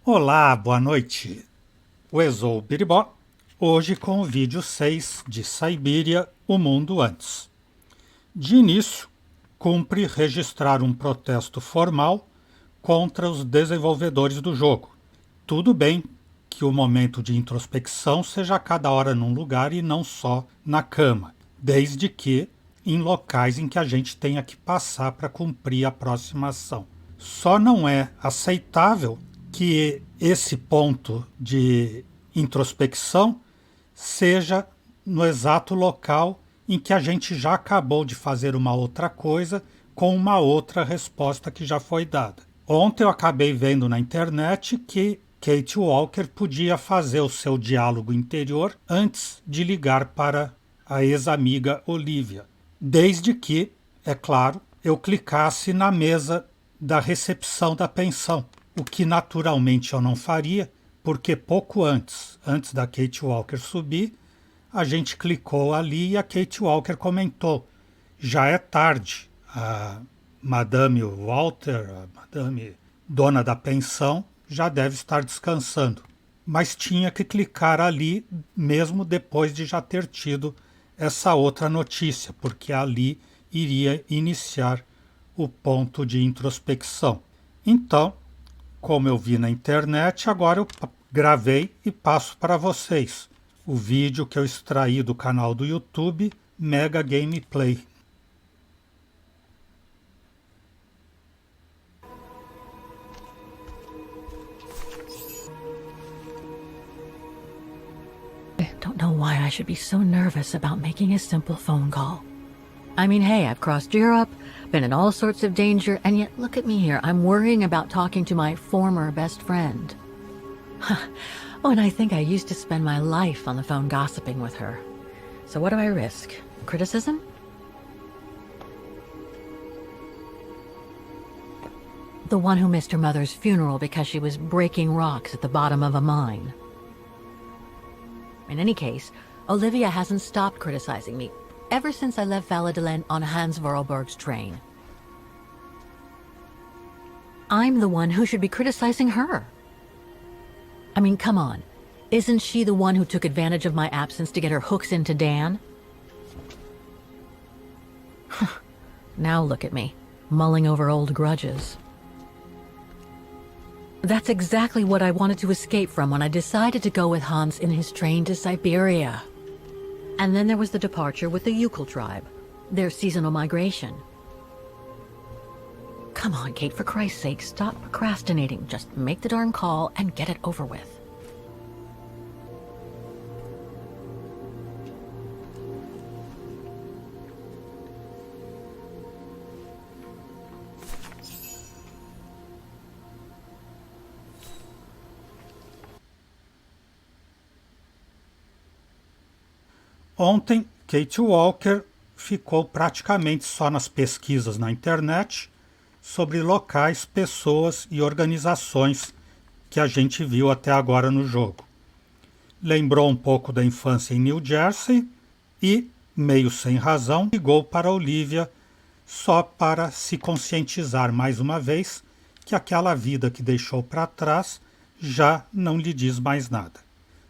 Olá, boa noite. Eu sou o Biribó, hoje com o vídeo 6 de Syberia, o Mundo Antes. De início, cumpre registrar um protesto formal contra os desenvolvedores do jogo. Tudo bem que o momento de introspecção seja a cada hora num lugar e não só na cama, desde que em locais em que a gente tenha que passar para cumprir a próxima ação. Só não é aceitável que esse ponto de introspecção seja no exato local em que a gente já acabou de fazer uma outra coisa com uma outra resposta que já foi dada. Ontem eu acabei vendo na internet que Kate Walker podia fazer o seu diálogo interior antes de ligar para a ex-amiga Olivia, desde que, é claro, eu clicasse na mesa da recepção da pensão, o que naturalmente eu não faria, porque pouco antes da Kate Walker subir, a gente clicou ali e a Kate Walker comentou: já é tarde, a Madame Walter, a Madame dona da pensão, já deve estar descansando. Mas tinha que clicar ali mesmo depois de já ter tido essa outra notícia, porque ali iria iniciar o ponto de introspecção. Então, como eu vi na internet, agora eu gravei e passo para vocês o vídeo que eu extraí do canal do YouTube Mega Gameplay. Don't know why I should be so nervous about making a simple phone call. I mean, hey, I've crossed Europe, been in all sorts of danger, and yet look at me here. I'm worrying about talking to my former best friend. Oh, and I think I used to spend my life on the phone gossiping with her. So what do I risk? Criticism? The one who missed her mother's funeral because she was breaking rocks at the bottom of a mine. In any case, Olivia hasn't stopped criticizing me ever since I left Valladolid on Hans Vorarlberg's train. I'm the one who should be criticizing her. I mean, come on. Isn't she the one who took advantage of my absence to get her hooks into Dan? Now look at me, mulling over old grudges. That's exactly what I wanted to escape from when I decided to go with Hans in his train to Syberia. And then there was the departure with the Yukon tribe, their seasonal migration. Come on, Kate, for Christ's sake, stop procrastinating. Just make the darn call and get it over with. Ontem, Kate Walker ficou praticamente só nas pesquisas na internet sobre locais, pessoas e organizações que a gente viu até agora no jogo. Lembrou um pouco da infância em New Jersey e, meio sem razão, ligou para Olivia só para se conscientizar mais uma vez que aquela vida que deixou para trás já não lhe diz mais nada.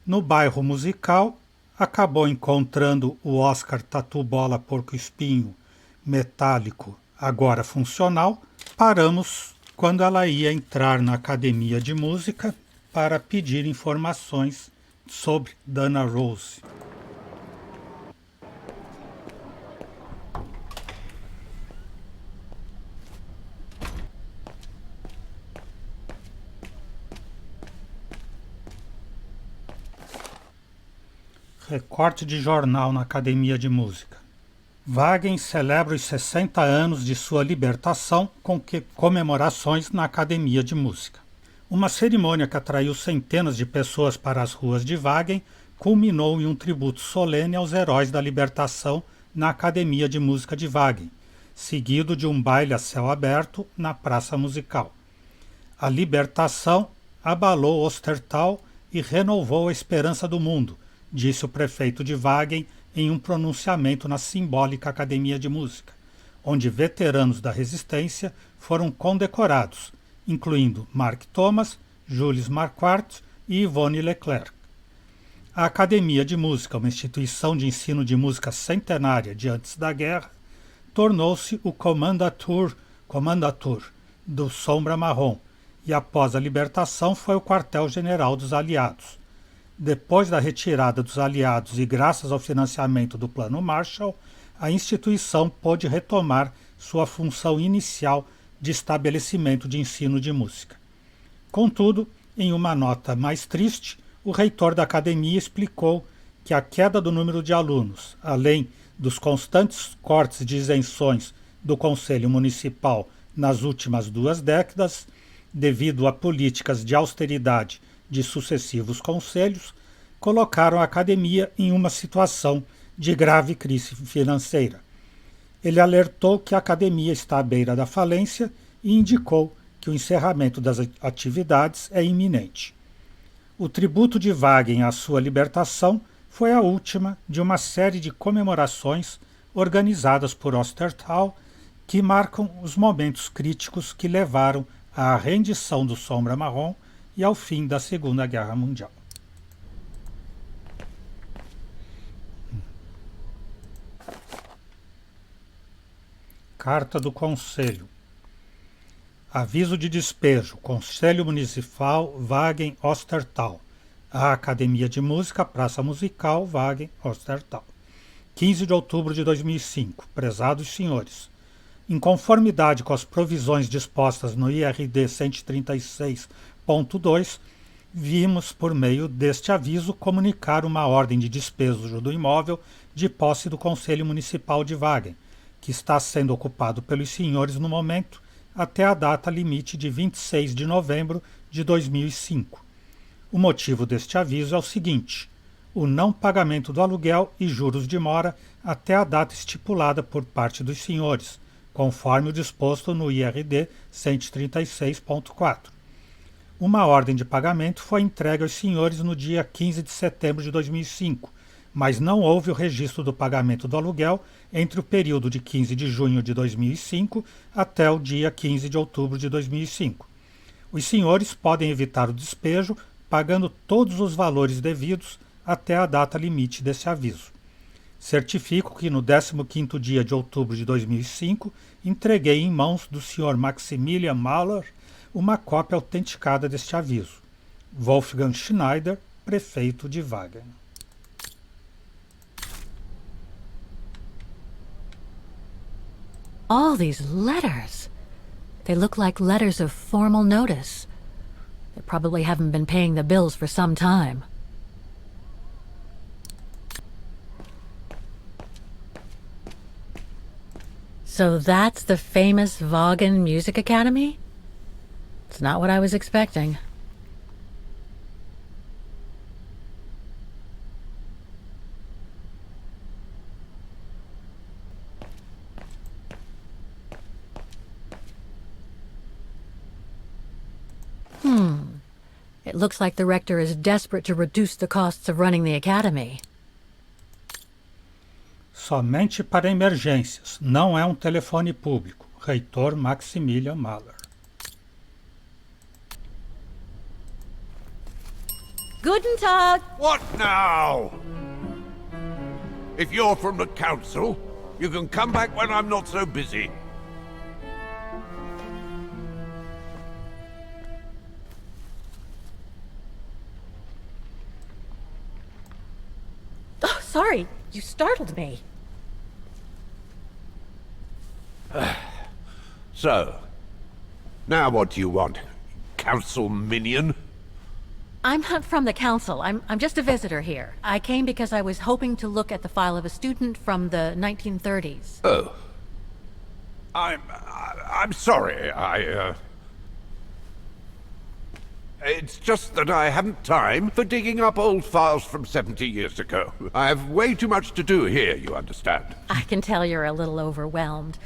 No bairro musical, acabou encontrando o Oscar Tatu Bola Porco Espinho metálico, agora funcional. Paramos quando ela ia entrar na academia de música para pedir informações sobre Dana Rose. Recorte de jornal na Academia de Música. Wagen celebra os 60 anos de sua libertação com comemorações na Academia de Música. Uma cerimônia que atraiu centenas de pessoas para as ruas de Wagen culminou em um tributo solene aos heróis da libertação na Academia de Música de Wagen, seguido de um baile a céu aberto na Praça Musical. A libertação abalou Ostertal e renovou a esperança do mundo, disse o prefeito de Wagen em um pronunciamento na simbólica Academia de Música, onde veteranos da resistência foram condecorados, incluindo Mark Thomas Jules Marquardt e Yvonne Leclerc. A Academia de Música, uma instituição de ensino de música centenária de antes da guerra, tornou-se o Kommandantur do Sombra Marrom e, após a libertação, foi o quartel-general dos aliados. Depois da retirada dos aliados e graças ao financiamento do Plano Marshall, a instituição pôde retomar sua função inicial de estabelecimento de ensino de música. Contudo, em uma nota mais triste, o reitor da academia explicou que a queda do número de alunos, além dos constantes cortes de isenções do Conselho Municipal nas últimas 2 décadas, devido a políticas de austeridade de sucessivos conselhos, colocaram a academia em uma situação de grave crise financeira. Ele alertou que a academia está à beira da falência e indicou que o encerramento das atividades é iminente. O tributo de Wagner à sua libertação foi a última de uma série de comemorações organizadas por Ostertal que marcam os momentos críticos que levaram à rendição do Sombra Marrom e ao fim da Segunda Guerra Mundial. Carta do Conselho. Aviso de despejo. Conselho Municipal Wagner Ostertal. A Academia de Música, Praça Musical Wagner Ostertal. 15 de outubro de 2005. Prezados senhores, em conformidade com as provisões dispostas no IRD 136.2, vimos, por meio deste aviso, comunicar uma ordem de despejo do imóvel de posse do Conselho Municipal de Wagner, que está sendo ocupado pelos senhores no momento, até a data limite de 26 de novembro de 2005. O motivo deste aviso é o seguinte: o não pagamento do aluguel e juros de mora até a data estipulada por parte dos senhores, conforme o disposto no IRD 136.4. Uma ordem de pagamento foi entregue aos senhores no dia 15 de setembro de 2005, mas não houve o registro do pagamento do aluguel entre o período de 15 de junho de 2005 até o dia 15 de outubro de 2005. Os senhores podem evitar o despejo pagando todos os valores devidos até a data limite desse aviso. Certifico que no 15º dia de outubro de 2005 entreguei em mãos do Sr. Maximilian Mahler uma cópia autenticada deste aviso. Wolfgang Schneider, prefeito de Wagner. All these letters. They look like letters of formal notice. They probably haven't been paying the bills for some time. So that's the famous Wagner Music Academy? It's not what I was expecting. It looks like the rector is desperate to reduce the costs of running the academy. Somente para emergências. Não é um telefone público. Reitor Maximilian Mahler. Guten Tag! What now? If you're from the council, you can come back when I'm not so busy. Oh, sorry. You startled me. So, now what do you want, council minion? I'm not from the council. I'm just a visitor here. I came because I was hoping to look at the file of a student from the 1930s. Oh. I'm sorry, It's just that I haven't time for digging up old files from 70 years ago. I have way too much to do here, you understand. I can tell you're a little overwhelmed.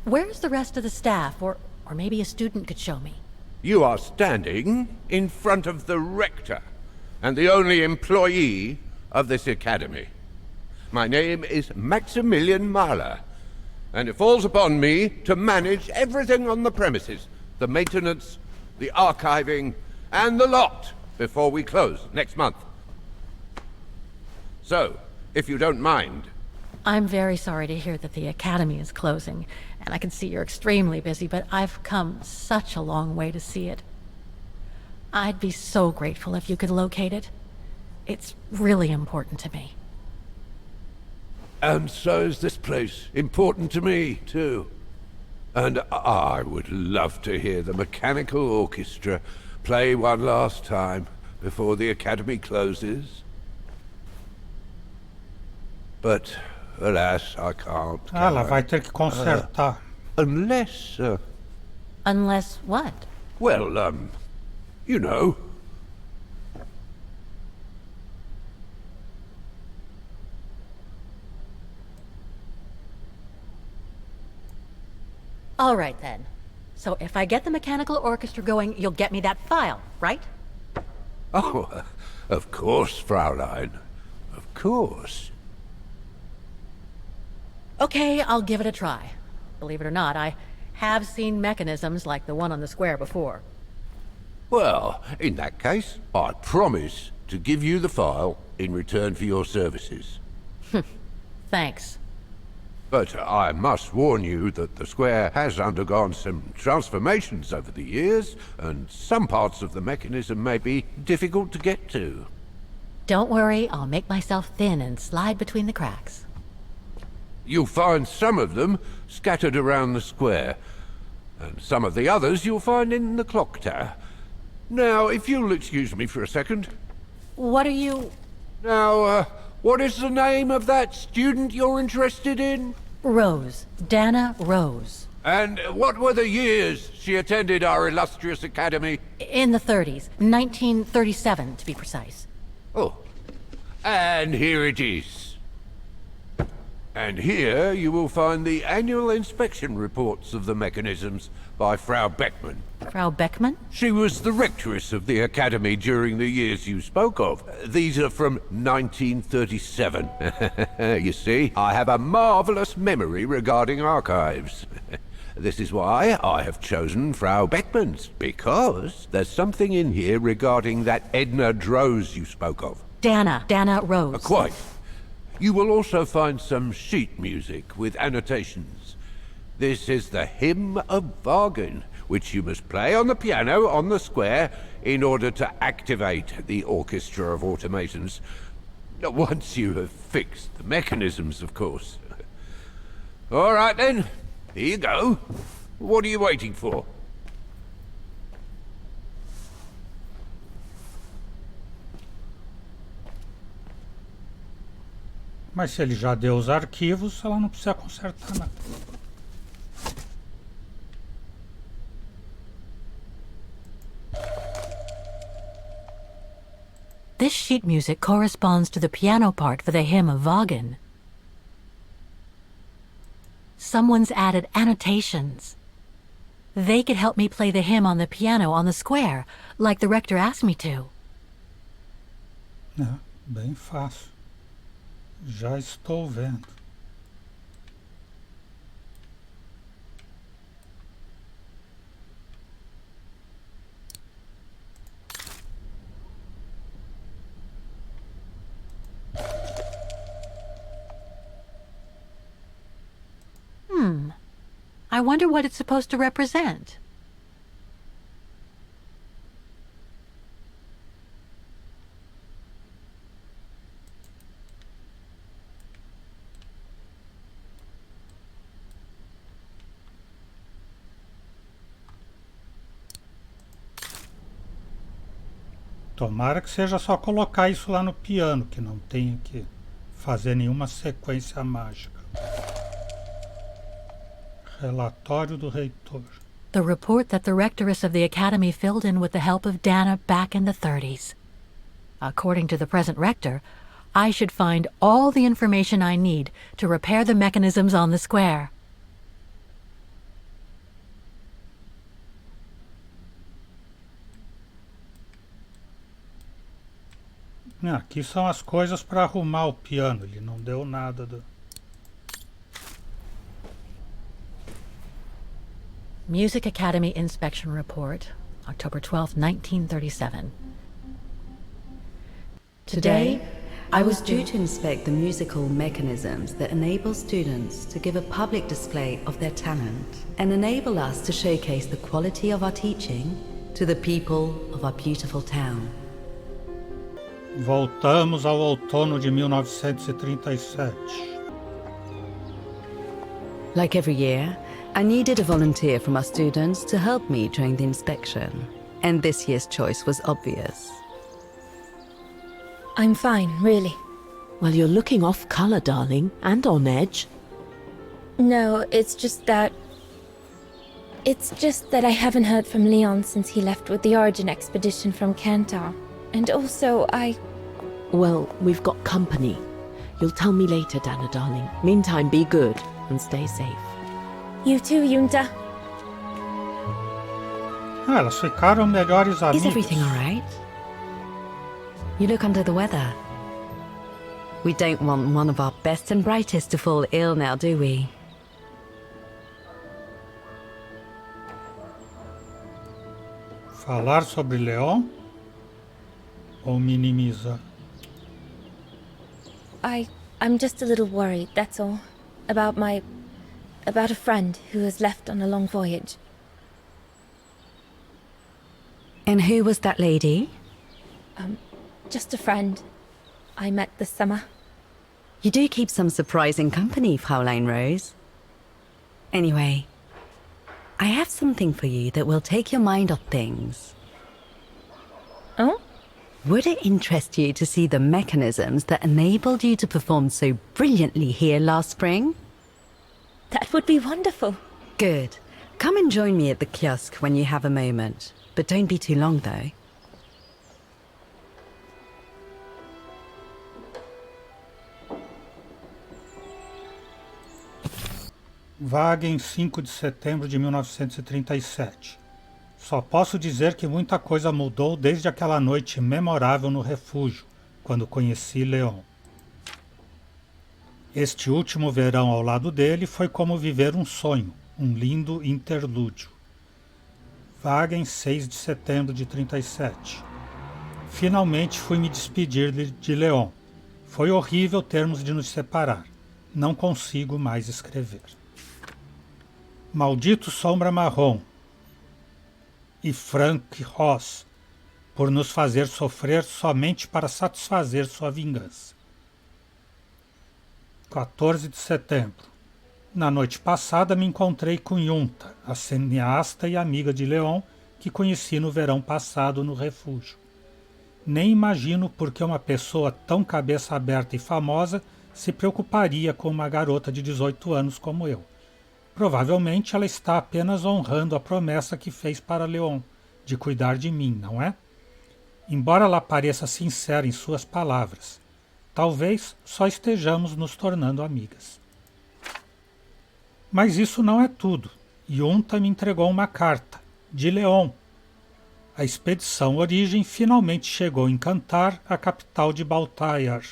Where's the rest of the staff? Or maybe a student could show me. You are standing in front of the rector, and the only employee of this academy. My name is Maximilian Mahler, and it falls upon me to manage everything on the premises. The maintenance, the archiving, and the lot before we close next month. So, if you don't mind. I'm very sorry to hear that the Academy is closing, and I can see you're extremely busy, but I've come such a long way to see it. I'd be so grateful if you could locate it. It's really important to me. And so is this place important to me, too. And I would love to hear the mechanical orchestra play one last time before the Academy closes. But, alas, I can't. Ela vai ter que consertar. Unless, Unless what? well, you know. All right, then. So if I get the mechanical orchestra going, you'll get me that file, right? Oh, of course, Fraulein. Of course. Okay, I'll give it a try. Believe it or not, I have seen mechanisms like the one on the square before. Well, in that case, I promise to give you the file in return for your services. Thanks. But I must warn you that the square has undergone some transformations over the years, and some parts of the mechanism may be difficult to get to. Don't worry, I'll make myself thin and slide between the cracks. You'll find some of them scattered around the square, and some of the others you'll find in the clock tower. Now, if you'll excuse me for a second. What are you... Now, what is the name of that student you're interested in? Rose. Dana Rose. And what were the years she attended our illustrious academy? In the 30s. 1937, to be precise. Oh, and here it is. And here you will find the annual inspection reports of the mechanisms by Frau Beckmann. Frau Beckmann? She was the rectoress of the academy during the years you spoke of. These are from 1937. You see, I have a marvelous memory regarding archives. This is why I have chosen Frau Beckmann's, because there's something in here regarding that Edna Droz you spoke of. Dana Rose. Quite. You will also find some sheet music with annotations. This is the Hymn of Wagen, which you must play on the piano on the square in order to activate the Orchestra of Automatons. Once you have fixed the mechanisms, of course. All right then, here you go. What are you waiting for? Mas se ele já deu os arquivos, ela não precisa consertar nada. This sheet music corresponds to the piano part for the Hymn of Wagen. Someone's added annotations. They could help me play the hymn on the piano on the square, like the rector asked me to. É, bem fácil. Já estou vendo. I wonder what it's supposed to represent. Tomara que seja só colocar isso lá no piano, que não tenha que fazer nenhuma sequência mágica. Relatório do reitor. The report that the rectoress of the academy filled in with the help of Dana back in the 30s. According to the present rector, I should find all the information I need to repair the mechanisms on the square. Aqui são as coisas para arrumar o piano. Ele não deu nada do... Music Academy Inspection Report. October 12th, 1937. Today, I was due to inspect the musical mechanisms that enable students to give a public display of their talent and enable us to showcase the quality of our teaching to the people of our beautiful town. Voltamos ao outono de 1937. Like every year, I needed a volunteer from our students to help me during the inspection, and this year's choice was obvious. I'm fine, really. Well, you're looking off color, darling, and on edge. No, it's just that I haven't heard from Leon since he left with the Origin expedition from Kantar. And also, Well, we've got company. You'll tell me later, Dana, darling. Meantime, be good and stay safe. You too, Yunta. Elas ficaram melhores amigas. Is everything all right? You look under the weather. We don't want one of our best and brightest to fall ill now, do we? Falar sobre Leon ou minimizar? I'm just a little worried, that's all. About a friend who has left on a long voyage. And who was that lady? Just a friend I met this summer. You do keep some surprising company, Fraulein Rose. Anyway, I have something for you that will take your mind off things. Oh? Would it interest you to see the mechanisms that enabled you to perform so brilliantly here last spring? That would be wonderful. Good. Come and join me at the kiosk when you have a moment. But don't be too long, though. Wagen, 5 de setembro de 1937. Só posso dizer que muita coisa mudou desde aquela noite memorável no refúgio, quando conheci Leon. Este último verão ao lado dele foi como viver um sonho, um lindo interlúdio. Wagen, 6 de setembro de 37. Finalmente fui me despedir de Leon. Foi horrível termos de nos separar. Não consigo mais escrever. Maldito Sombra Marrom e Frank Ross, por nos fazer sofrer somente para satisfazer sua vingança. 14 de setembro. Na noite passada me encontrei com Yunta, a cineasta e amiga de Leon, que conheci no verão passado no refúgio. Nem imagino por que uma pessoa tão cabeça aberta e famosa se preocuparia com uma garota de 18 anos como eu. Provavelmente ela está apenas honrando a promessa que fez para Leon, de cuidar de mim, não é? Embora ela pareça sincera em suas palavras, talvez só estejamos nos tornando amigas. Mas isso não é tudo. Yunta me entregou uma carta, de Leon. A expedição Origem finalmente chegou em Kantar, a capital de Baltayar.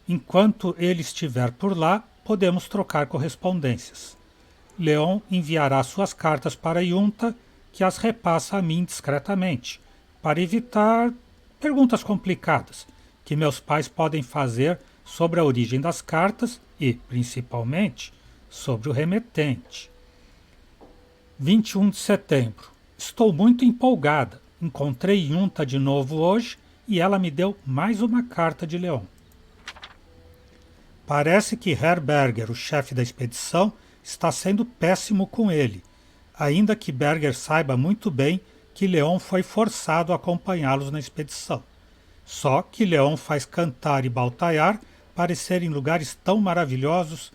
Enquanto ele estiver por lá, podemos trocar correspondências. Leon enviará suas cartas para Yunta, que as repassa a mim discretamente, para evitar perguntas complicadas que meus pais podem fazer sobre a origem das cartas e, principalmente, sobre o remetente. 21 de setembro. Estou muito empolgada. Encontrei Yunta de novo hoje e ela me deu mais uma carta de Leon. Parece que Herberger, o chefe da expedição, está sendo péssimo com ele, ainda que Berger saiba muito bem que Leon foi forçado a acompanhá-los na expedição. Só que Leon faz Kantar e Baltayar parecerem lugares tão maravilhosos.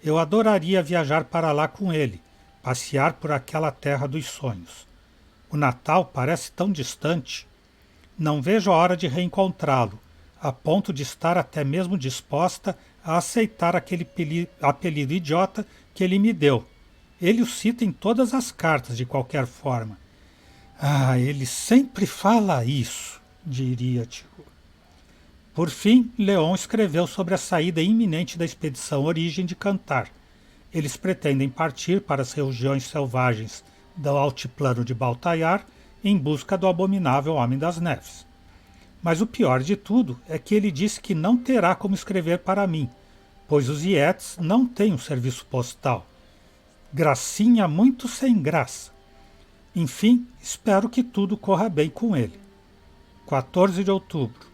Eu adoraria viajar para lá com ele, passear por aquela terra dos sonhos. O Natal parece tão distante. Não vejo a hora de reencontrá-lo, a ponto de estar até mesmo disposta a aceitar aquele apelido idiota que ele me deu. Ele o cita em todas as cartas, de qualquer forma. Ah, ele sempre fala isso, diria tio. Por fim, Leon escreveu sobre a saída iminente da expedição Origem de Kantar. Eles pretendem partir para as regiões selvagens do altiplano de Baltayar em busca do abominável Homem das Neves. Mas o pior de tudo é que ele disse que não terá como escrever para mim, pois os Yetis não têm um serviço postal. Gracinha muito sem graça. Enfim, espero que tudo corra bem com ele. 14 de outubro.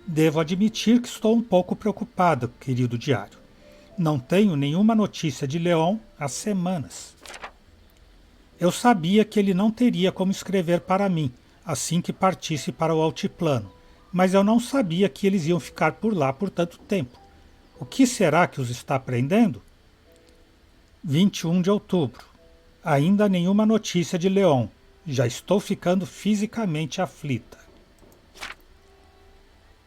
Devo admitir que estou um pouco preocupada, querido diário. Não tenho nenhuma notícia de Leon há semanas. Eu sabia que ele não teria como escrever para mim assim que partisse para o altiplano, mas eu não sabia que eles iam ficar por lá por tanto tempo. O que será que os está prendendo? 21 de outubro. Ainda nenhuma notícia de Leon. Já estou ficando fisicamente aflita.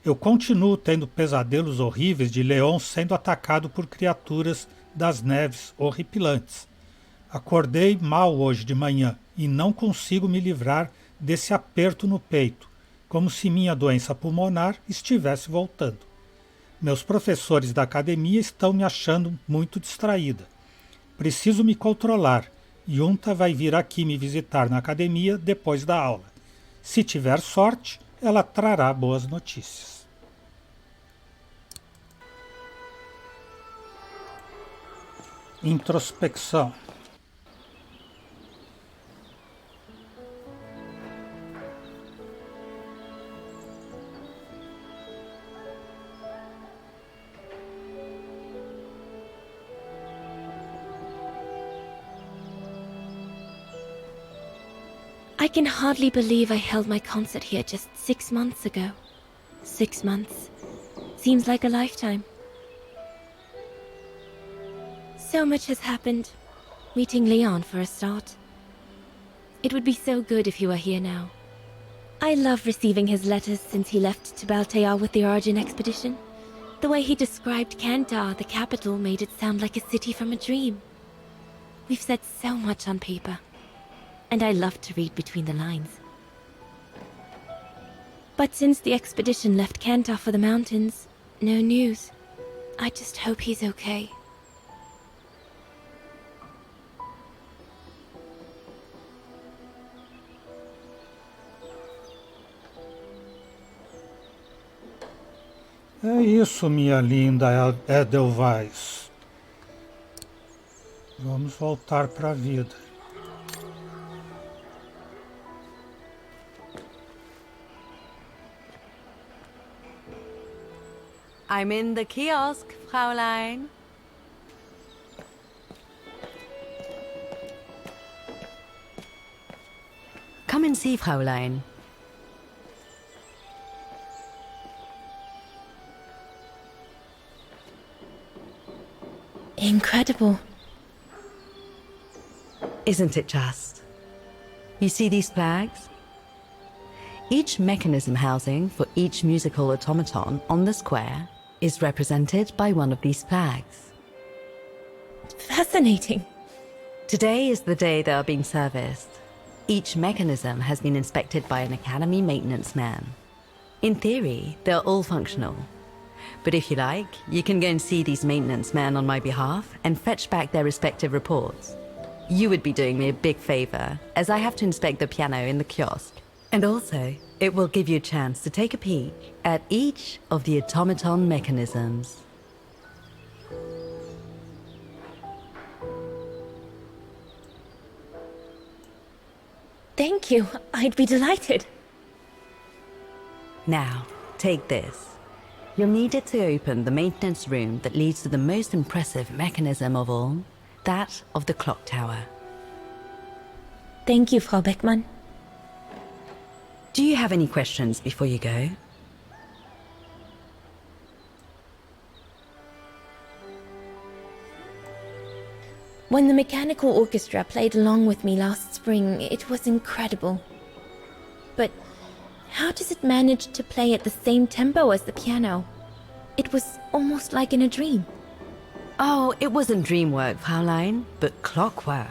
Eu continuo tendo pesadelos horríveis de Leon sendo atacado por criaturas das neves horripilantes. Acordei mal hoje de manhã e não consigo me livrar desse aperto no peito, como se minha doença pulmonar estivesse voltando. Meus professores da academia estão me achando muito distraída. Preciso me controlar. Yunta vai vir aqui me visitar na academia depois da aula. Se tiver sorte, ela trará boas notícias. Introspecção. I can hardly believe I held my concert here just 6 months ago. 6 months. Seems like a lifetime. So much has happened. Meeting Leon for a start. It would be so good if he were here now. I love receiving his letters since he left to Baltea with the Origin expedition. The way he described Kantar, the capital, made it sound like a city from a dream. We've said so much on paper. And I love to read between the lines. But since the expedition left Kantar for the mountains, no news. I just hope he's okay. É isso, minha linda Edelweiss. Vamos voltar para a vida. I'm in the kiosk, Fräulein. Come and see, Fräulein. Incredible. Isn't it just? You see these flags? Each mechanism housing for each musical automaton on the square is represented by one of these flags. Fascinating. Today is the day they are being serviced. Each mechanism has been inspected by an Academy maintenance man. In theory, they're all functional. But if you like, you can go and see these maintenance men on my behalf and fetch back their respective reports. You would be doing me a big favor, as I have to inspect the piano in the kiosk. And also, it will give you a chance to take a peek at each of the automaton mechanisms. Thank you. I'd be delighted. Now, take this. You'll need it to open the maintenance room that leads to the most impressive mechanism of all, that of the clock tower. Thank you, Frau Beckmann. Do you have any questions before you go? When the mechanical orchestra played along with me last spring, it was incredible. But how does it manage to play at the same tempo as the piano? It was almost like in a dream. Oh, it wasn't dream work, Fräulein, but clockwork.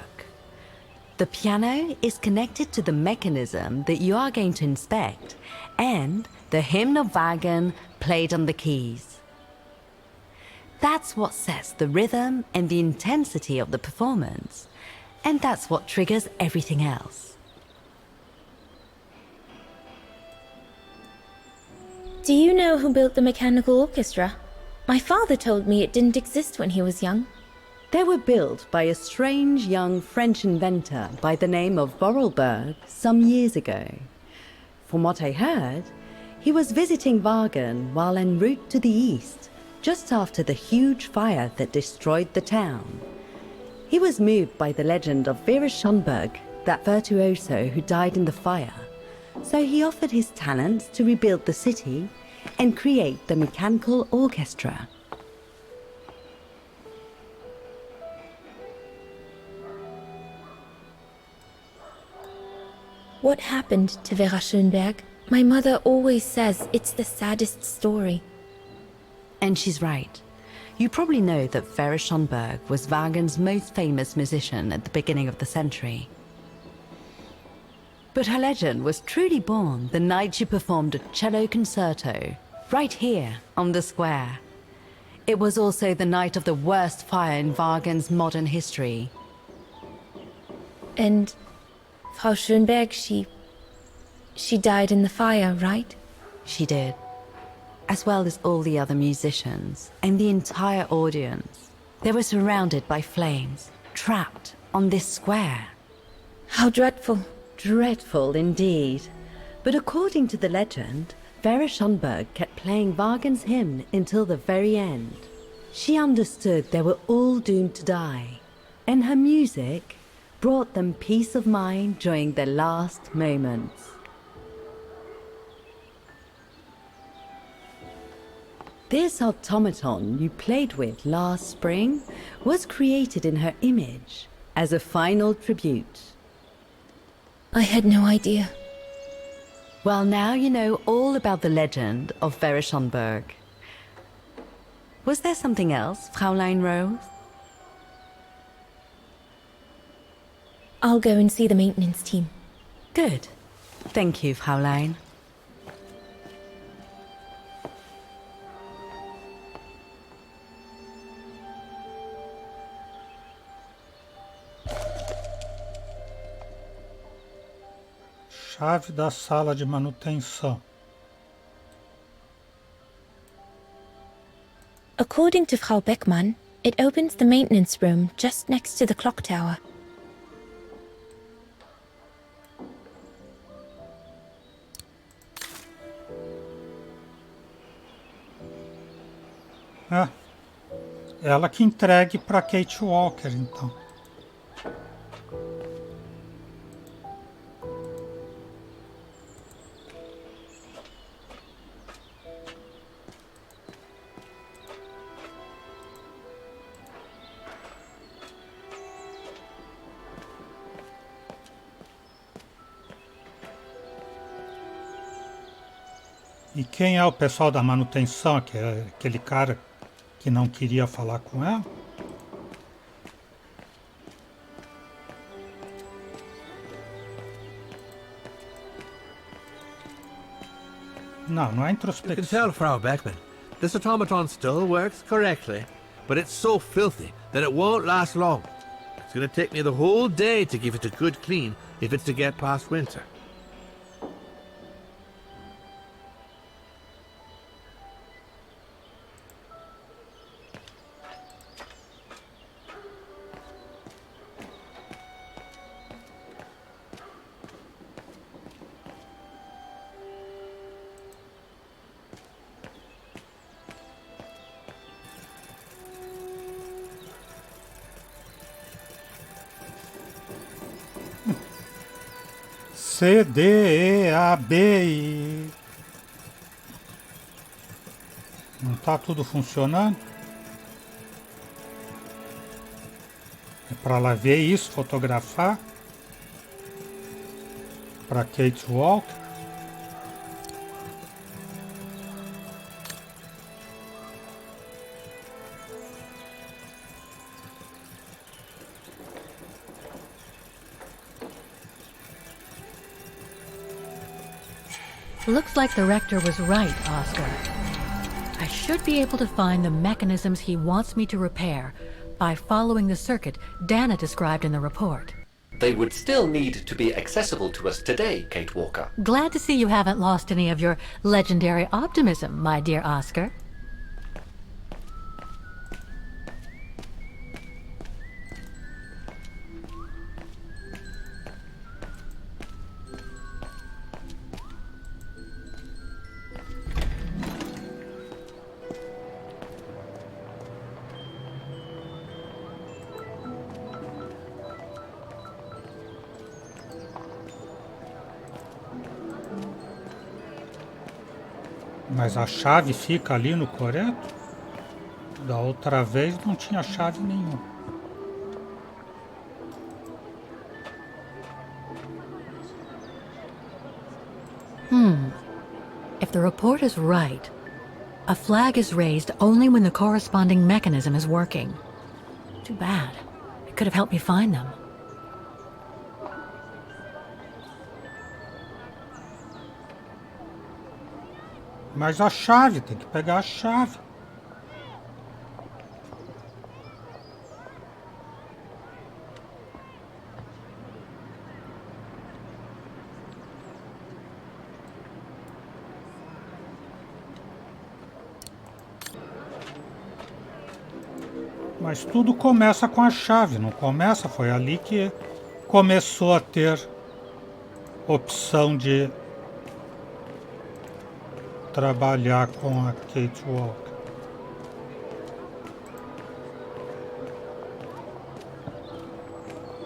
The piano is connected to the mechanism that you are going to inspect, and the hymn of Wagen played on the keys. That's what sets the rhythm and the intensity of the performance, and that's what triggers everything else. Do you know who built the mechanical orchestra? My father told me it didn't exist when he was young. They were built by a strange young French inventor by the name of Vorarlberg some years ago. From what I heard, he was visiting Wagen while en route to the east, just after the huge fire that destroyed the town. He was moved by the legend of Vera Schönberg, that virtuoso who died in the fire, so he offered his talents to rebuild the city and create the mechanical orchestra. What happened to Vera Schönberg? My mother always says it's the saddest story. And she's right. You probably know that Vera Schönberg was Wagen's most famous musician at the beginning of the century. But her legend was truly born the night she performed a cello concerto, right here on the square. It was also the night of the worst fire in Wagen's modern history. And Frau Schönberg, she died in the fire, right? She did. As well as all the other musicians and the entire audience. They were surrounded by flames, trapped on this square. How dreadful. Dreadful indeed. But according to the legend, Vera Schönberg kept playing Wagen's hymn until the very end. She understood they were all doomed to die, and her music brought them peace of mind during their last moments. This automaton you played with last spring was created in her image as a final tribute. I had no idea. Well, now you know all about the legend of Vera Schönberg. Was there something else, Fraulein Rose? I'll go and see the maintenance team. Good. Thank you, Fraulein. Chave da sala de manutenção. According to Frau Beckmann, it opens the maintenance room just next to the clock tower. É, ela que entregue para Kate Walker, então. E quem é o pessoal da manutenção? Que é aquele cara que não queria falar com ela? Não, não é You can introspecção. tell, Frau Beckmann, this automaton still works correctly, but it's so filthy that it won't last long. It's going to take me the whole day to give it a good clean if it's to get past winter. C, D, E, A, B, I. Não tá tudo funcionando? É para ela ver isso, fotografar. Para Kate Walker. Looks like the rector was right, Oscar. I should be able to find the mechanisms he wants me to repair by following the circuit Dana described in the report. they would still need to be accessible to us today, Kate Walker. Glad to see you haven't lost any of your legendary optimism, my dear Oscar. Mas a chave fica ali no coreto? Da outra vez não tinha chave nenhuma. If the report is right, a flag is raised only when the corresponding mechanism is working. Too bad. It could have helped me find them. Mas a chave, tem que pegar a chave. Mas tudo começa com a chave, não começa? Foi ali que começou a ter opção de trabalhar com a Kate Walker.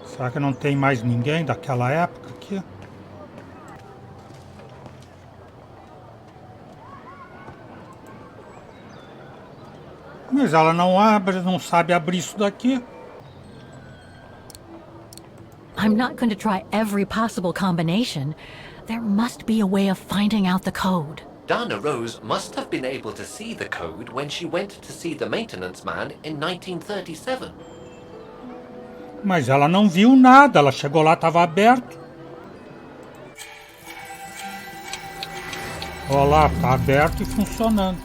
Será que não tem mais ninguém daquela época aqui? Mas ela não abre, não sabe abrir isso daqui. I'm not going to try every possible combination. There must be a way of finding out the code. Dana Rose must have been able to see the code when she went to see the maintenance man in 1937. Mas ela não viu nada, ela chegou lá, estava aberto. Olha lá, está aberto e funcionando.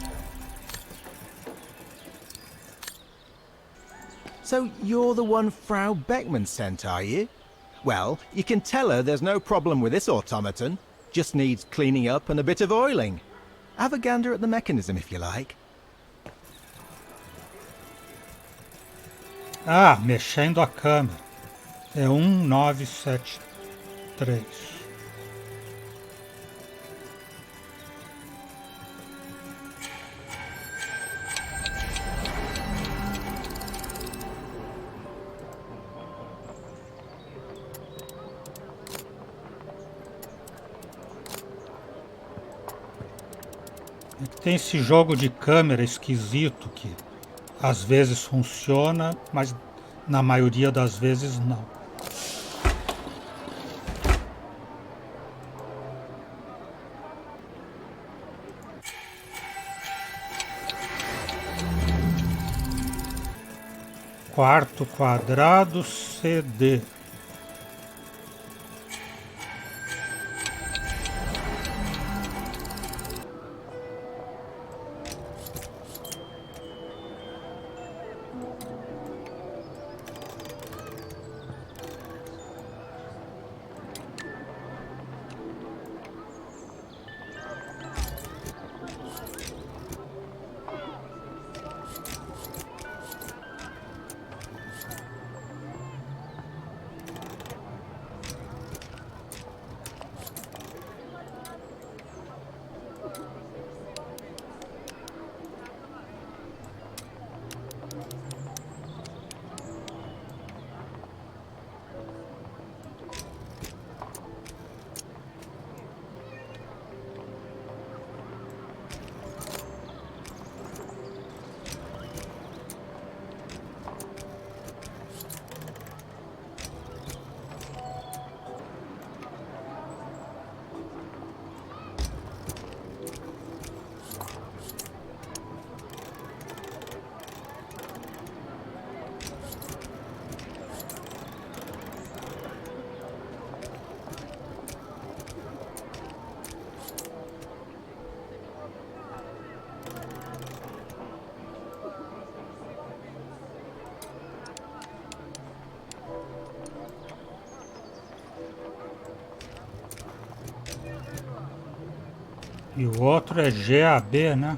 So you're the one Frau Beckman sent, are you? Well, you can tell her there's no problem with this automaton. Just needs cleaning up and a bit of oiling. Have a gander at the mechanism if you like. Ah, mexendo a câmera. É 1973. Tem esse jogo de câmera esquisito que às vezes funciona, mas na maioria das vezes não. Quarto quadrado CD. E o outro é GAB, né?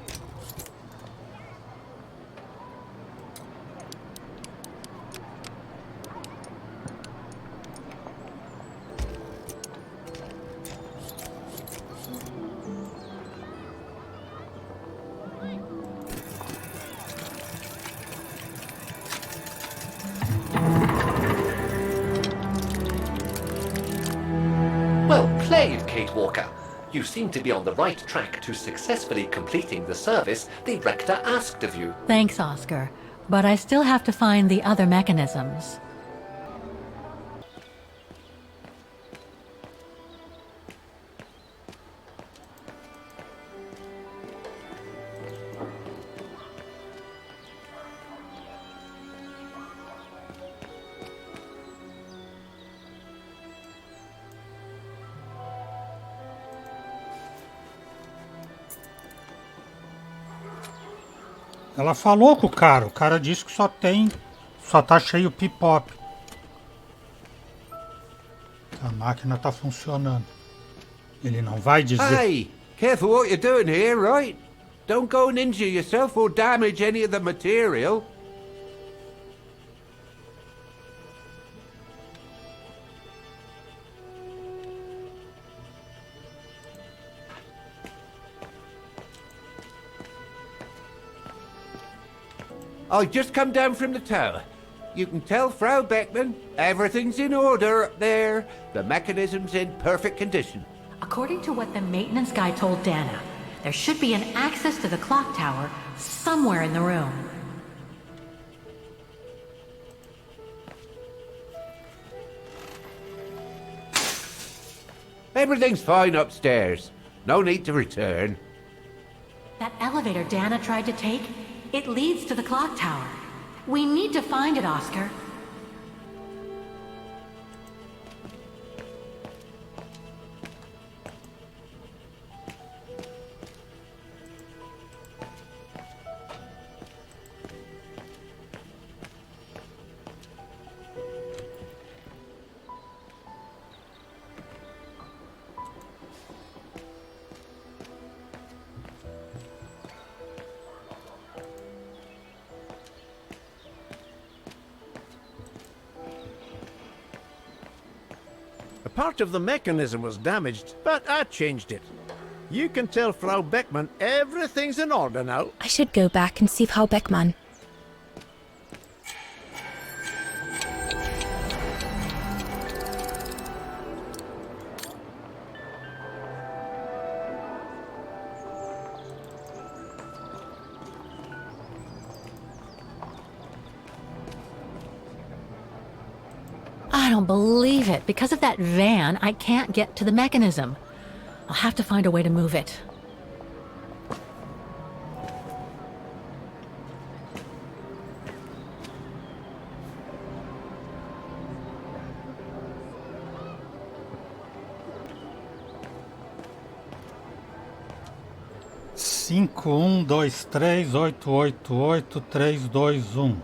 Well played, Kate Walker. You seem to be on the right track to successfully completing the service the Rector asked of you. Thanks, Oscar. But I still have to find the other mechanisms. Ela falou com o cara disse que só tá cheio pipop. A máquina tá funcionando. Ele não vai dizer... Hey, careful what you're doing here, right? Don't go and injure yourself or damage any of the material. I just come down from the tower. You can tell Frau Beckman everything's in order up there. The mechanism's in perfect condition. According to what the maintenance guy told Dana, there should be an access to the clock tower somewhere in the room. Everything's fine upstairs. No need to return. That elevator Dana tried to take, it leads to the clock tower. We need to find it, Oscar. A part of the mechanism was damaged, but I changed it. You can tell Frau Beckman everything's in order now. I should go back and see Frau Beckmann. I don't believe it. Because of that van, I can't get to the mechanism. I'll have to find a way to move it. Cinco, 2, 3, 8, 3, 2, 1.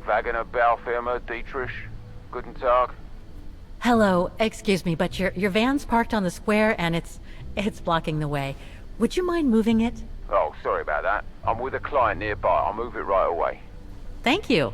Wagner Baufirma, Dietrich. Guten Tag. Hello, excuse me, but your van's parked on the square and it's blocking the way. Would you mind moving it? Oh, sorry about that. I'm with a client nearby. I'll move it right away. Thank you.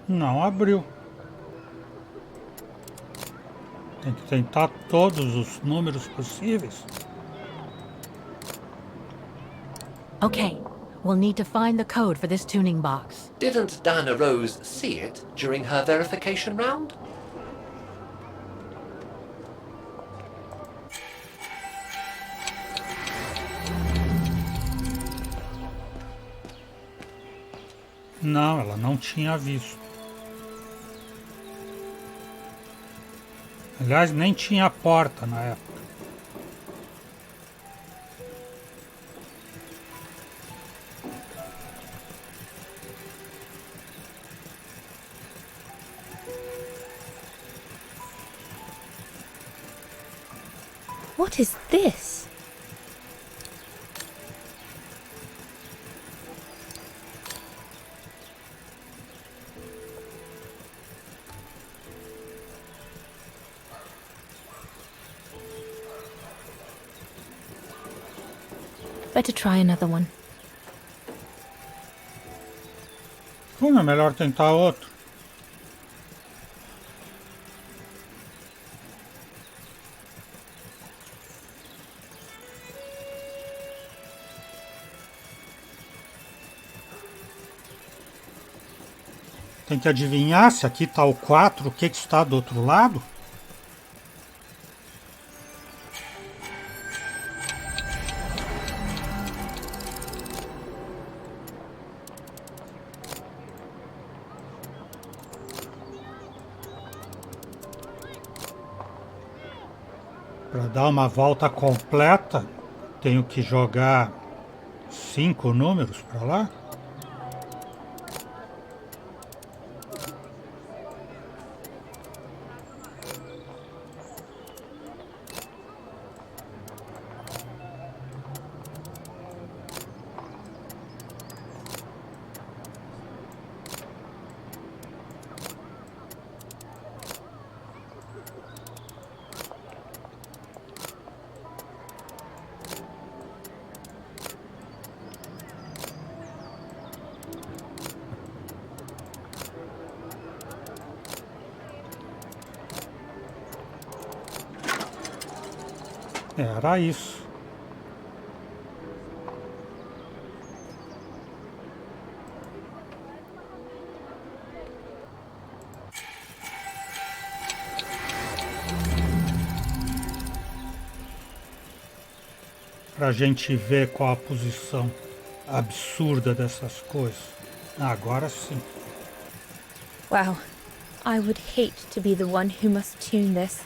Não abriu. Tem que tentar todos os números possíveis. Okay, we'll need to find the code for this tuning box. Didn't Diana Rose see it during her verification round? Não, ela não tinha visto. Aliás, nem tinha porta na época. What is this? Better try another one. Como é melhor tentar outro? Tem que adivinhar se aqui está o 4, o que está do outro lado? Para dar uma volta completa, tenho que jogar 5 números para lá. Era isso. Pra gente ver qual a posição absurda dessas coisas. Agora sim. Wow. I would hate to be the one who must tune this.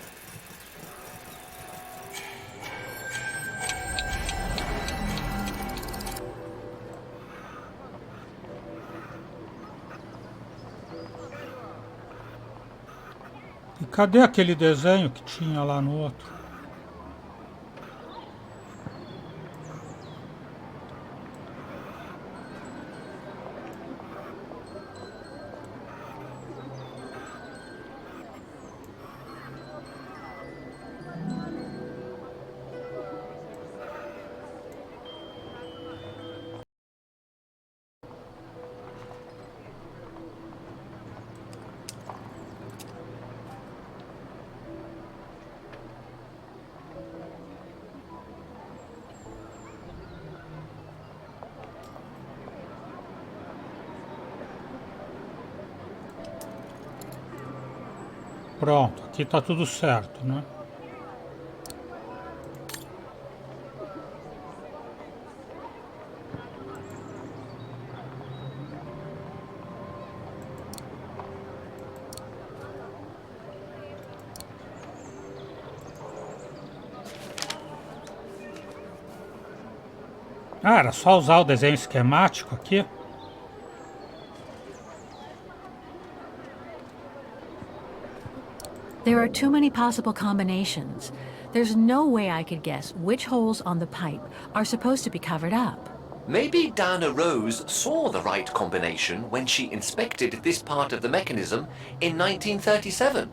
E cadê aquele desenho que tinha lá no outro? Pronto, aqui tá tudo certo, né? Ah, era só usar o desenho esquemático aqui? There are too many possible combinations. There's no way I could guess which holes on the pipe are supposed to be covered up. Maybe Diana Rose saw the right combination when she inspected this part of the mechanism in 1937.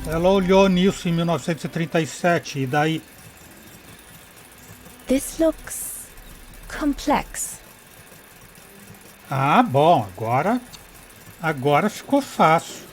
Ela olhou nisso em 1937 e daí... This looks complex. Ah, bom, agora ficou fácil.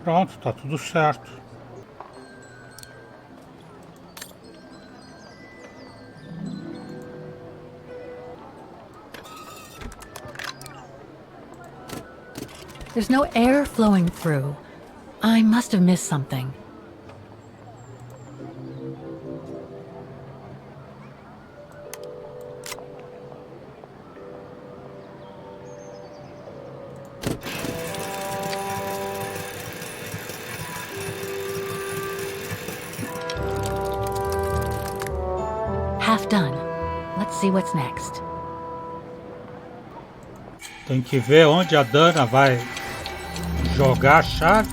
Pronto, tá tudo certo. There's no air flowing through. I must have missed something. Half done. Let's see what's next. Tem que ver onde a Dana vai jogar a chave.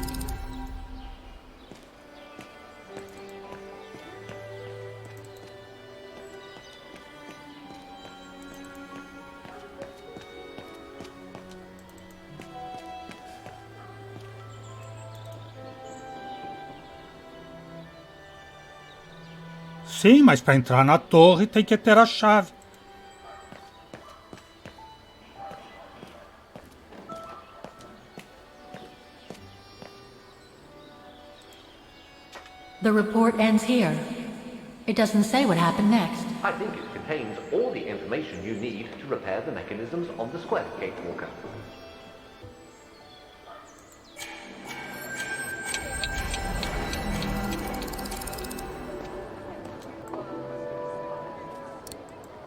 Sim, mas para entrar na torre tem que ter a chave. The report ends here. It doesn't say what happened next. I think it contains all the information you need to repair the mechanisms on the square, Kate Walker.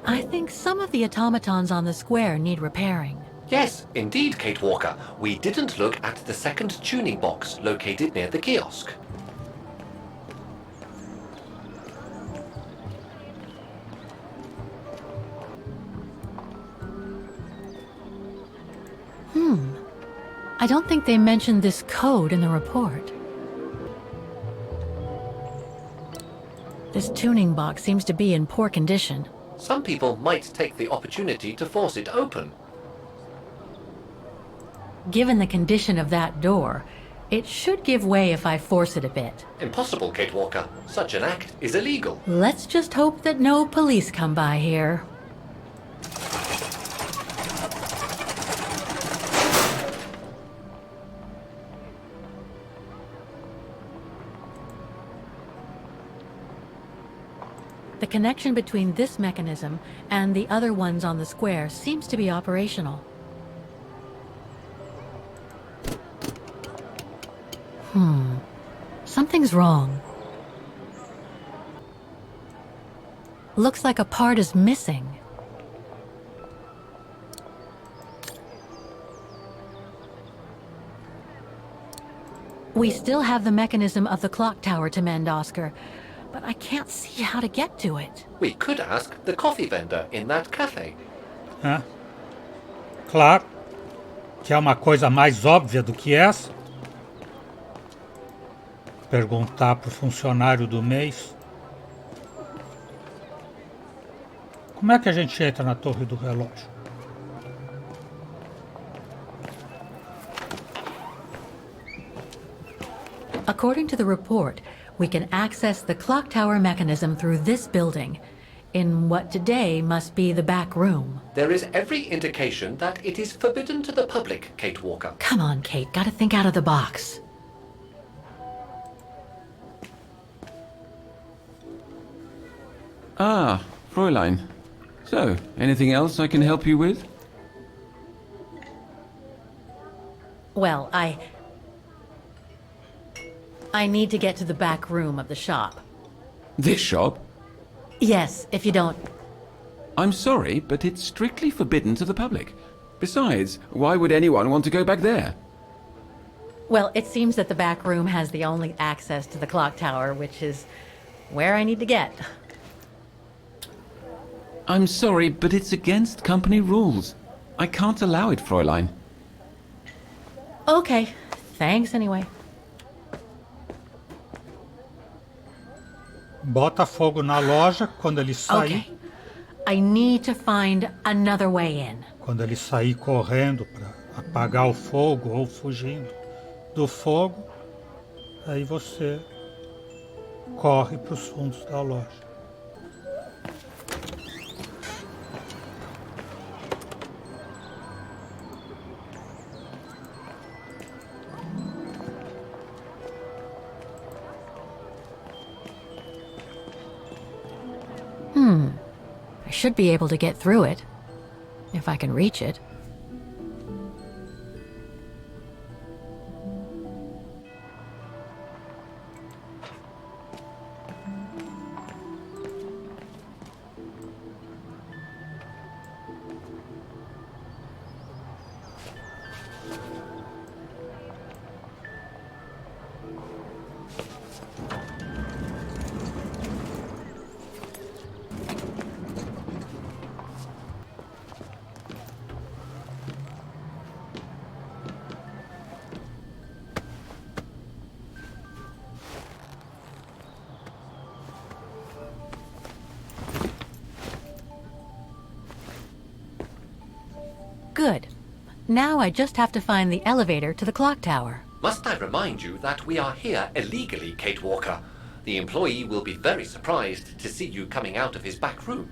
I think some of the automatons on the square need repairing. Yes, indeed, Kate Walker. We didn't look at the second tuning box located near the kiosk. I don't think they mentioned this code in the report. This tuning box seems to be in poor condition. Some people might take the opportunity to force it open. Given the condition of that door, it should give way if I force it a bit. Impossible, Kate Walker. Such an act is illegal. Let's just hope that no police come by here. The connection between this mechanism and the other ones on the square seems to be operational. Something's wrong. Looks like a part is missing. We still have the mechanism of the clock tower to mend, Oscar, but I can't see how to get to it. We could ask the coffee vendor in that cafe. Hã? Claro. Que é uma coisa mais óbvia do que essa. Perguntar pro funcionário do mês. Como é que a gente entra na torre do relógio? According to the report, we can access the clock tower mechanism through this building, in what today must be the back room. There is every indication that it is forbidden to the public, Kate Walker. Come on, Kate, gotta think out of the box. Ah, Fräulein. So, anything else I can help you with? Well, I need to get to the back room of the shop. This shop? Yes, if you don't... I'm sorry, but it's strictly forbidden to the public. Besides, why would anyone want to go back there? Well, it seems that the back room has the only access to the clock tower, which is where I need to get. I'm sorry, but it's against company rules. I can't allow it, Fräulein. Okay, thanks anyway. Bota fogo na loja quando ele sair. Okay, I need to find another way in. Quando ele sair correndo para apagar o fogo ou fugindo do fogo, aí você corre para os fundos da loja. should be able to get through it, if I can reach it. Good. Now I just have to find the elevator to the clock tower. Must I remind you that we are here illegally, Kate Walker? The employee will be very surprised to see you coming out of his back room.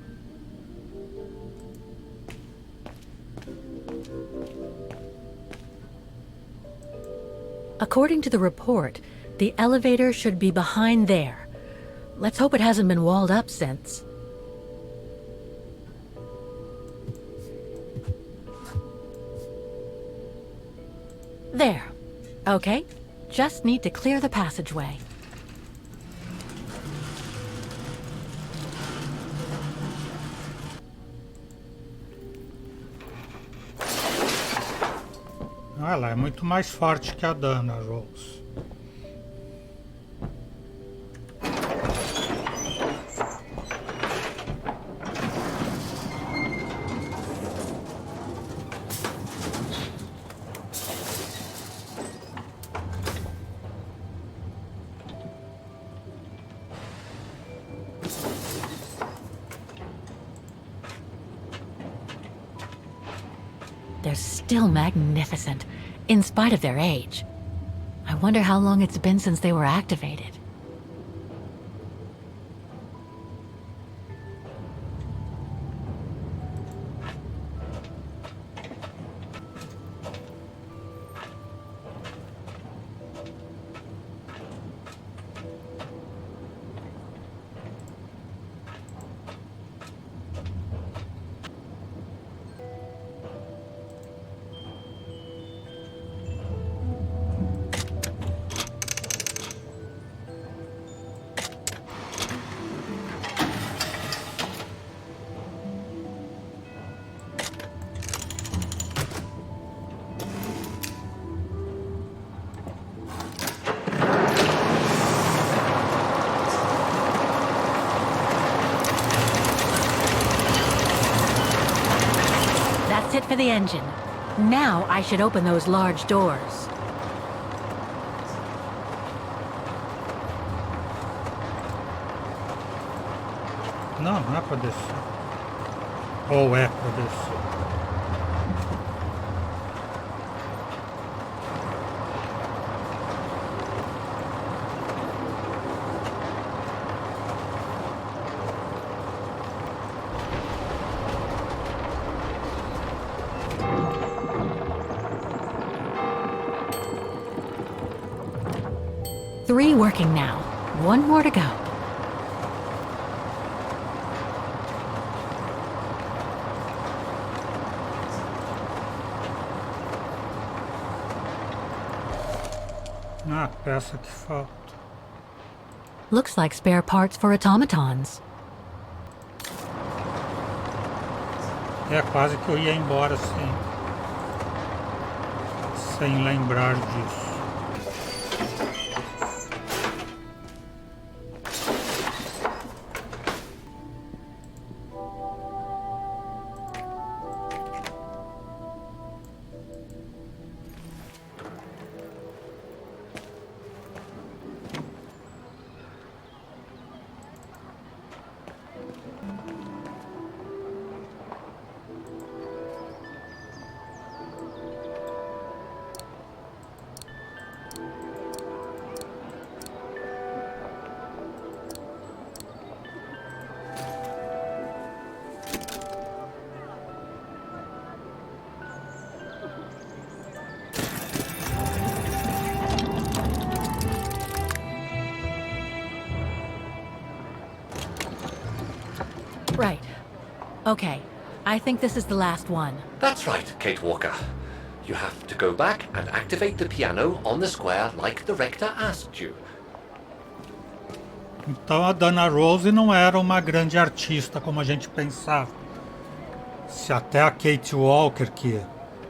According to the report, the elevator should be behind there. Let's hope it hasn't been walled up since. There. Okay. Just need to clear the passageway. Ela é muito mais forte que a Dana, Rose. They're still magnificent, in spite of their age. I wonder how long it's been since they were activated. That's it for the engine. Now I should open those large doors. Não, não é pra descer. Ou é pra descer? Three working now. One more to go. Ah, peça que falta. Looks like spare parts for automatons. É quase que eu ia embora sem lembrar disso. Okay, I think this is the last one. That's right, Kate Walker. You have to go back and activate the piano on the square like the rector asked you. Então a Dana Rose não era uma grande artista como a gente pensava. Se até a Kate Walker, que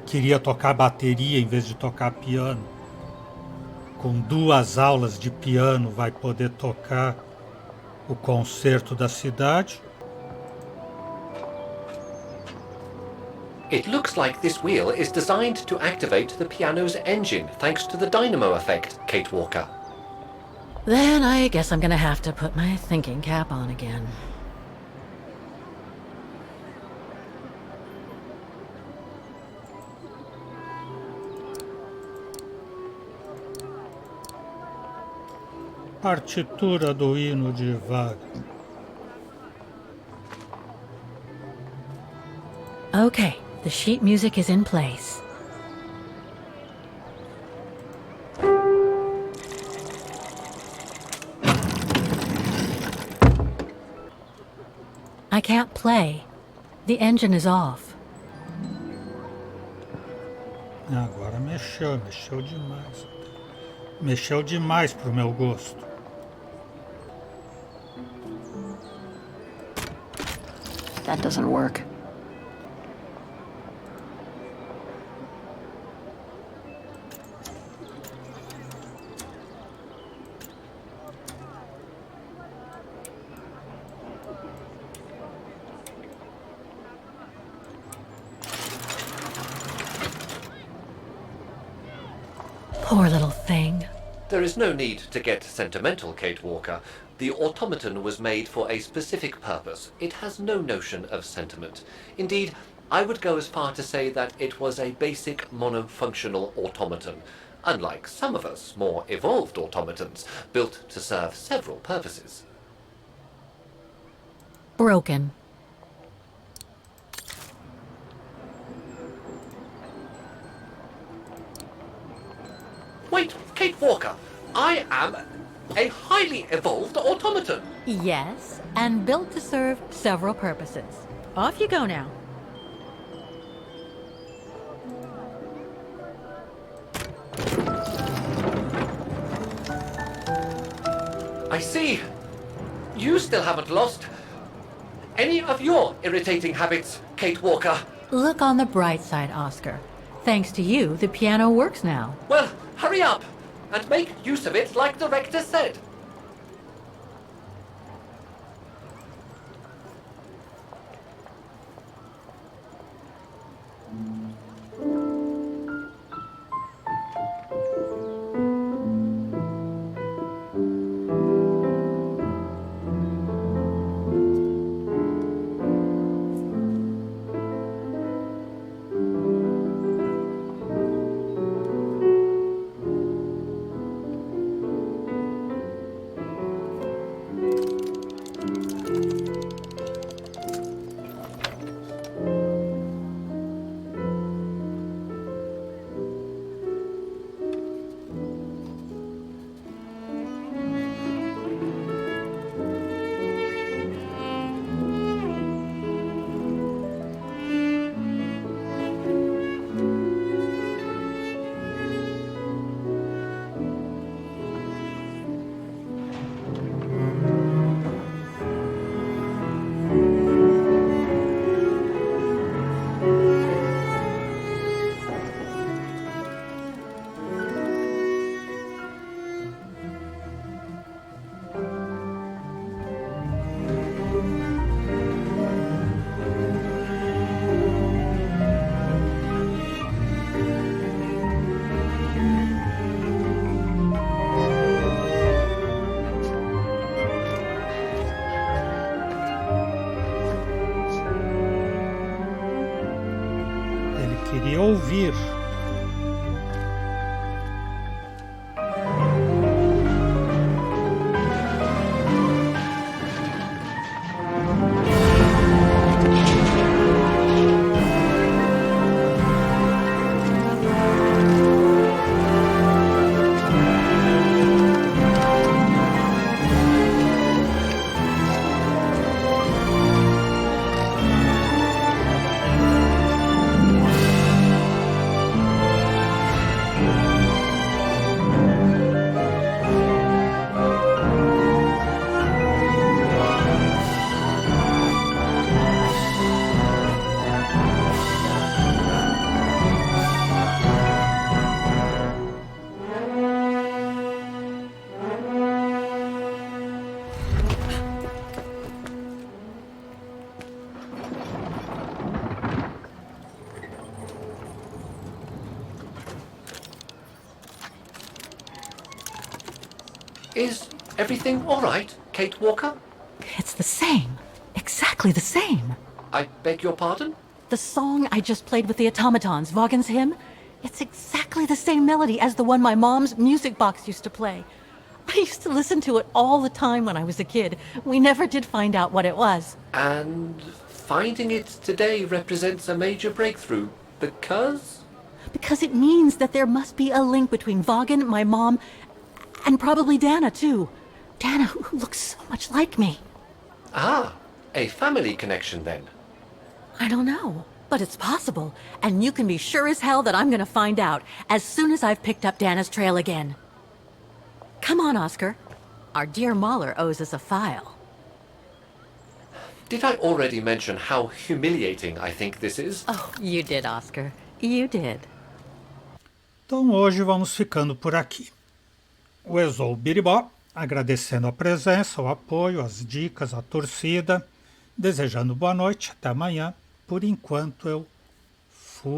queria tocar bateria em vez de tocar piano, com 2 aulas de piano vai poder tocar o concerto da cidade. It looks like this wheel is designed to activate the piano's engine thanks to the dynamo effect, Kate Walker. Then I guess I'm gonna have to put my thinking cap on again. Partitura do hino de Wagner. Okay, the sheet music is in place. I can't play. The engine is off. Agora mexeu demais. Mexeu demais pro meu gosto. That doesn't work. Poor little thing. There is no need to get sentimental, Kate Walker. The automaton was made for a specific purpose. It has no notion of sentiment. Indeed, I would go as far to say that it was a basic monofunctional automaton, unlike some of us more evolved automatons, built to serve several purposes. Broken. Wait, Kate Walker, I am a highly evolved automaton. Yes, and built to serve several purposes. Off you go now. I see. You still haven't lost any of your irritating habits, Kate Walker. Look on the bright side, Oscar. Thanks to you, the piano works now. Well, hurry up and make use of it like the rector said. Queria ouvir. Is everything all right, Kate Walker? It's the same. Exactly the same. I beg your pardon? The song I just played with the automatons, Vaughan's hymn, it's exactly the same melody as the one my mom's music box used to play. I used to listen to it all the time when I was a kid. We never did find out what it was. And finding it today represents a major breakthrough, because? Because it means that there must be a link between Vaughan, my mom, and probably Dana, too. Dana, who looks so much like me. Ah, a family connection then. I don't know, but it's possible. And you can be sure as hell that I'm gonna find out as soon as I've picked up Dana's trail again. Come on, Oscar. Our dear Mahler owes us a file. Did I already mention how humiliating I think this is? Oh, you did, Oscar. You did. Então hoje vamos ficando por aqui. O Exou Biribó, agradecendo a presença, o apoio, as dicas, a torcida, desejando boa noite, até amanhã. Por enquanto eu fui.